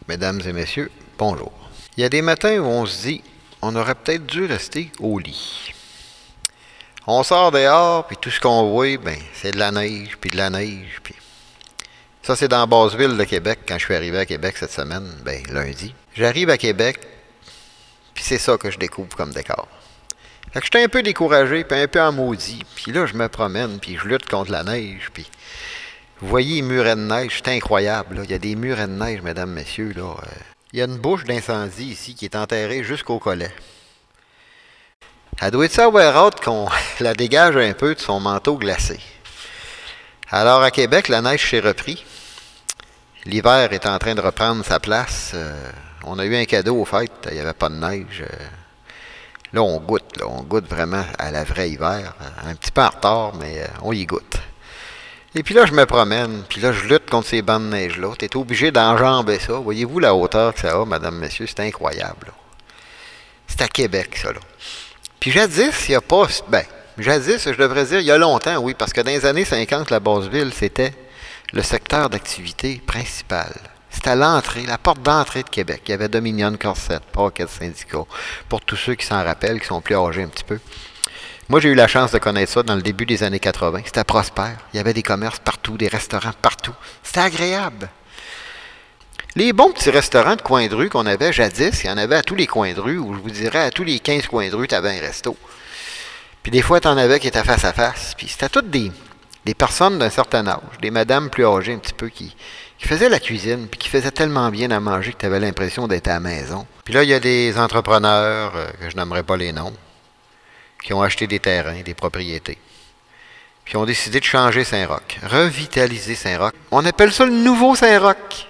Mesdames et messieurs, bonjour. Il y a des matins où on se dit, on aurait peut-être dû rester au lit. On sort dehors, puis tout ce qu'on voit, ben, c'est de la neige, puis de la neige, puis... Ça, c'est dans Basseville de Québec, quand je suis arrivé à Québec cette semaine, ben, lundi. J'arrive à Québec, puis c'est ça que je découvre comme décor. Fait que j'étais un peu découragé, puis un peu en maudit, puis là, je me promène, puis je lutte contre la neige, puis... Vous voyez les murets de neige, c'est incroyable, là. Il y a des murets de neige, mesdames, messieurs, là. Il y a une bouche d'incendie ici qui est enterrée jusqu'au collet. Elle doit être ça avoir hâte qu'on la dégage un peu de son manteau glacé. Alors, à Québec, la neige s'est repris. L'hiver est en train de reprendre sa place. On a eu un cadeau aux fêtes, il n'y avait pas de neige. Là, on goûte vraiment à la vraie hiver. Un petit peu en retard, mais on y goûte. Et puis là, je me promène, puis là, je lutte contre ces bancs de neige-là. Tu es obligé d'enjamber ça. Voyez-vous la hauteur que ça a, madame, messieurs? C'est incroyable. C'est à Québec, ça, là. Puis jadis, il n'y a pas... Ben, jadis, je devrais dire, il y a longtemps, oui, parce que dans les années 50, la Basseville, c'était le secteur d'activité principal. C'était l'entrée, la porte d'entrée de Québec. Il y avait Dominion Corset, Paquet de syndicats. Pour tous ceux qui s'en rappellent, qui sont plus âgés un petit peu. Moi, j'ai eu la chance de connaître ça dans le début des années 80. C'était prospère. Il y avait des commerces partout, des restaurants partout. C'était agréable. Les bons petits restaurants de coin de rue qu'on avait jadis, il y en avait à tous les coins de rue, ou je vous dirais à tous les 15 coins de rue, tu avais un resto. Puis des fois, tu en avais qui étaient face à face. Puis c'était toutes des personnes d'un certain âge, des madames plus âgées un petit peu, qui faisaient la cuisine, puis qui faisaient tellement bien à manger que tu avais l'impression d'être à la maison. Puis là, il y a des entrepreneurs, que je n'aimerais pas les noms, qui ont acheté des terrains, des propriétés, puis ont décidé de changer Saint-Roch, revitaliser Saint-Roch. On appelle ça le nouveau Saint-Roch.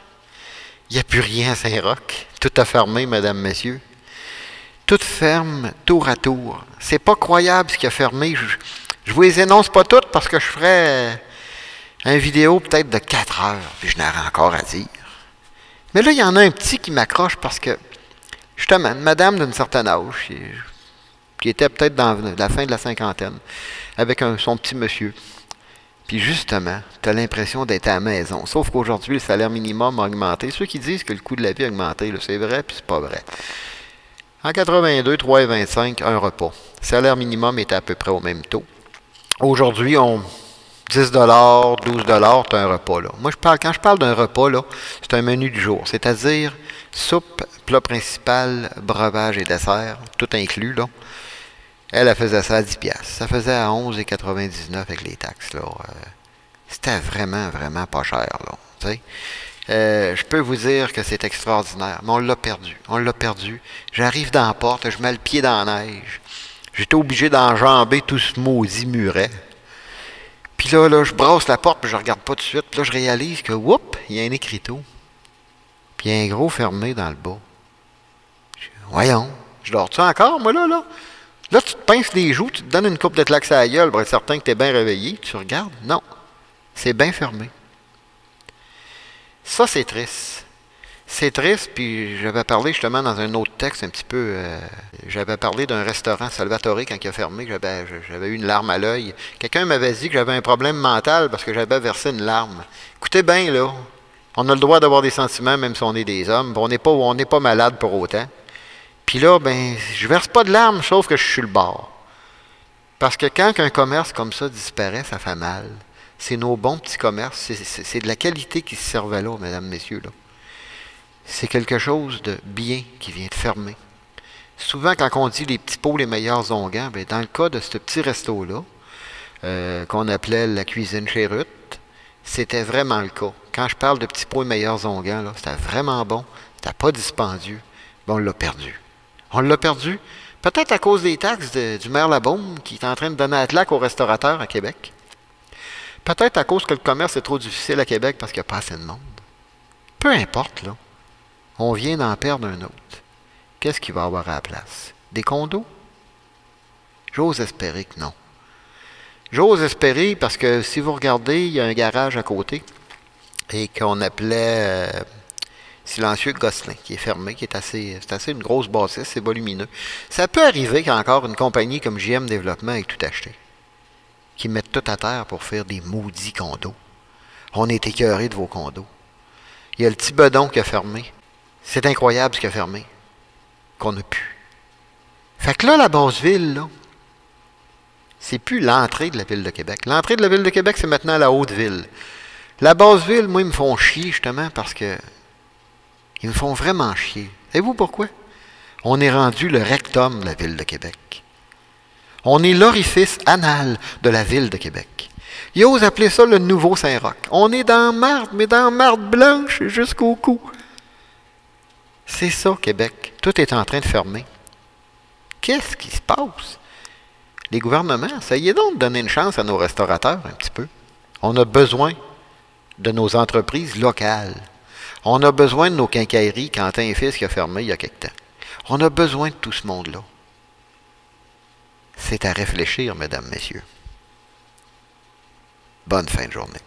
Il n'y a plus rien à Saint-Roch. Tout a fermé, mesdames, messieurs. Tout ferme, tour à tour. C'est pas croyable ce qui a fermé. Je vous les énonce pas toutes parce que je ferais une vidéo peut-être de 4 heures, puis je n'aurais encore à dire. Mais là, il y en a un petit qui m'accroche parce que, justement, une madame d'un certain âge, qui était peut-être dans la fin de la cinquantaine, avec son petit monsieur. Puis justement, tu as l'impression d'être à la maison. Sauf qu'aujourd'hui, le salaire minimum a augmenté. Ceux qui disent que le coût de la vie a augmenté, c'est vrai, puis c'est pas vrai. En 82, 3,25, un repas. Le salaire minimum était à peu près au même taux. Aujourd'hui, 10 $, 12 $, tu as un repas. Là. Moi, quand je parle d'un repas, là, c'est un menu du jour. C'est-à-dire soupe, plat principal, breuvage et dessert, tout inclus, là. Elle faisait ça à 10$. Ça faisait à 11,99 avec les taxes. Là. C'était vraiment, vraiment pas cher. Là, je peux vous dire que c'est extraordinaire, mais on l'a perdu. On l'a perdu. J'arrive dans la porte, je mets le pied dans la neige. J'étais obligé d'enjamber tout ce maudit muret. Puis là, je brasse la porte, puis je regarde pas tout de suite. Puis là, je réalise que, whoop, il y a un écriteau. Puis il y a un gros fermé dans le bas. Voyons, je dors-tu encore, moi, là? Là, tu te pinces les joues, tu te donnes une coupe de claques à la gueule pour être certain que tu es bien réveillé. Tu regardes. Non. C'est bien fermé. Ça, c'est triste. C'est triste, puis j'avais parlé justement dans un autre texte un petit peu. J'avais parlé d'un restaurant Salvatore quand il a fermé, que j'avais eu une larme à l'œil. Quelqu'un m'avait dit que j'avais un problème mental parce que j'avais versé une larme. Écoutez bien, là. On a le droit d'avoir des sentiments, même si on est des hommes. On n'est pas malade pour autant. Puis là, ben, je verse pas de larmes, sauf que je suis le bord. Parce que quand un commerce comme ça disparaît, ça fait mal. C'est nos bons petits commerces. C'est de la qualité qui se servait là, mesdames, messieurs. Là. C'est quelque chose de bien qui vient de fermer. Souvent, quand on dit les petits pots, les meilleurs onguents, ben, dans le cas de ce petit resto-là, qu'on appelait la cuisine chez Ruth, c'était vraiment le cas. Quand je parle de petits pots et meilleurs onguents, là, c'était vraiment bon. C'était pas dispendieux. Ben, on l'a perdu. On l'a perdu, peut-être à cause des taxes du maire Labaume qui est en train de donner la claque aux restaurateurs à Québec. Peut-être à cause que le commerce est trop difficile à Québec parce qu'il n'y a pas assez de monde. Peu importe, là. On vient d'en perdre un autre. Qu'est-ce qu'il va y avoir à la place? Des condos? J'ose espérer que non. J'ose espérer parce que si vous regardez, il y a un garage à côté et qu'on appelait... Silencieux Gosselin, qui est fermé, c'est assez une grosse bâtisse, c'est volumineux. Ça peut arriver qu'encore une compagnie comme JM Développement ait tout acheté, qui mette tout à terre pour faire des maudits condos. On est écœurés de vos condos. Il y a le petit bedon qui a fermé. C'est incroyable ce qui a fermé, qu'on a pu. Fait que là, la Basse-Ville, là, c'est plus l'entrée de la Ville de Québec. L'entrée de la Ville de Québec, c'est maintenant la Haute-Ville. La Basse-Ville, moi, ils me font chier, justement, parce que ils me font vraiment chier. Savez-vous pourquoi? On est rendu le rectum de la Ville de Québec. On est l'orifice anal de la Ville de Québec. Ils osent appeler ça le nouveau Saint-Roch. On est dans marde, mais dans marde blanche jusqu'au cou. C'est ça, Québec. Tout est en train de fermer. Qu'est-ce qui se passe? Les gouvernements, essayez donc de donner une chance à nos restaurateurs un petit peu. On a besoin de nos entreprises locales. On a besoin de nos quincailleries, Quentin et Fils qui a fermé il y a quelque temps. On a besoin de tout ce monde-là. C'est à réfléchir, mesdames, messieurs. Bonne fin de journée.